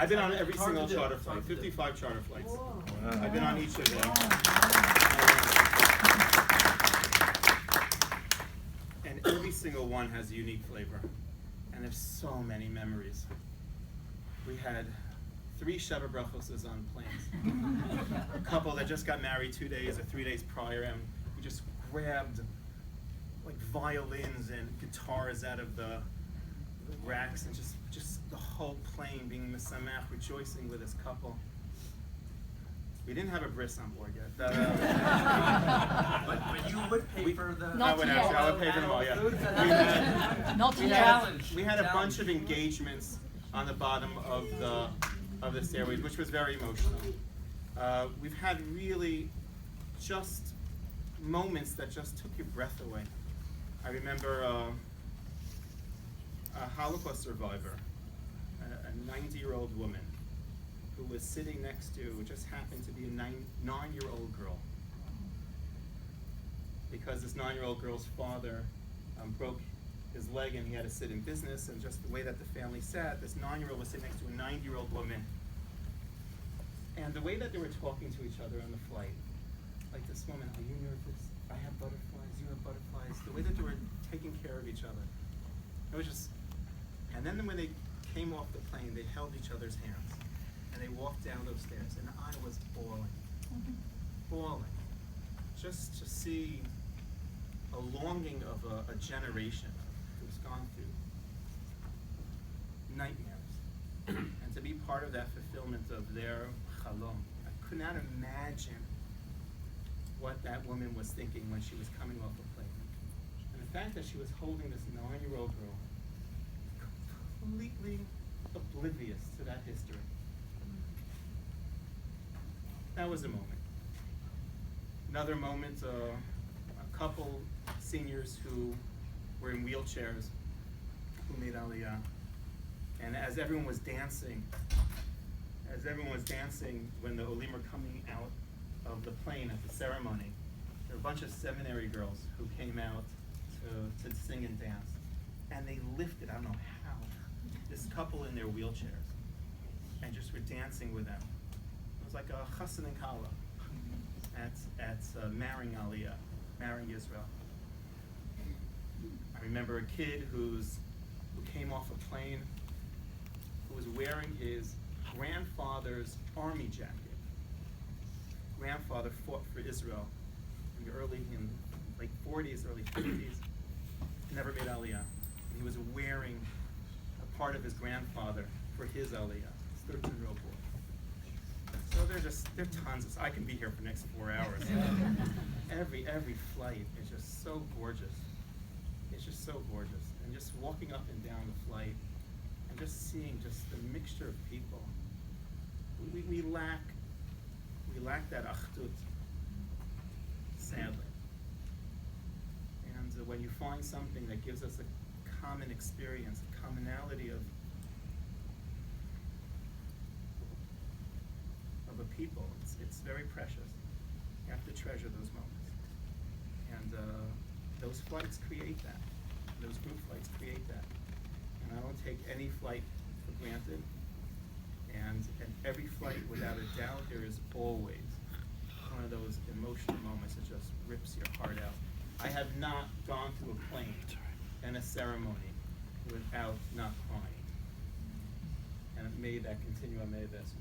I've been on every single charter flight, 55 charter flights. Wow. I've been on each of them. And every single one has a unique flavor. And there's so many memories. We had 3 Sheva Brachos on planes. A couple that just got married 2 days or 3 days prior, and we just grabbed like violins and guitars out of the racks, and just the whole plane being misamach, rejoicing with this couple. We didn't have a bris on board yet. But you would pay for the... I would pay for them all, yeah. We had a bunch of engagements on the bottom of the stairways, which was very emotional. We've had really just moments that just took your breath away. I remember a Holocaust survivor, a 90-year-old woman, who was sitting next to, it just happened to be a 9-year-old girl. Because this 9-year-old girl's father broke his leg and he had to sit in business, and just the way that the family sat, this 9-year-old was sitting next to a 90-year-old woman. And the way that they were talking to each other on the flight, like this woman, are you nervous? I have butterflies, you have butterflies. The way that they were taking care of each other. It was just, and then when they came off the plane, they held each other's hands. And they walked down those stairs, and I was bawling. Just to see a longing of a generation who's gone through nightmares, and to be part of that fulfillment of their chalom. I could not imagine what that woman was thinking when she was coming off the plane. And the fact that she was holding this 9-year-old girl, completely oblivious to that history. That was a moment. Another moment, a couple seniors who were in wheelchairs who made Aliyah. And as everyone was dancing when the Olim were coming out of the plane at the ceremony, there were a bunch of seminary girls who came out to sing and dance. And they lifted, I don't know how, this couple in their wheelchairs and just were dancing with them. It was like a chassan and kala at marrying Aliyah, marrying Israel. I remember a kid who came off a plane, who was wearing his grandfather's army jacket. Grandfather fought for Israel in late 40s, early 50s. Never made Aliyah. And he was wearing a part of his grandfather for his Aliyah, his 13-year-old boy. So there are tons of, I can be here for the next 4 hours. Every flight is just so gorgeous. It's just so gorgeous. And just walking up and down the flight and just seeing just the mixture of people. We lack that achdut, sadly. And when you find something that gives us a common experience, a commonality of a people, it's very precious. You have to treasure those moments. And those flights create that. Those group flights create that. And I don't take any flight for granted. And every flight, without a doubt, there is always one of those emotional moments that just rips your heart out. I have not gone through a plane and a ceremony without not crying. And may that continue. May this.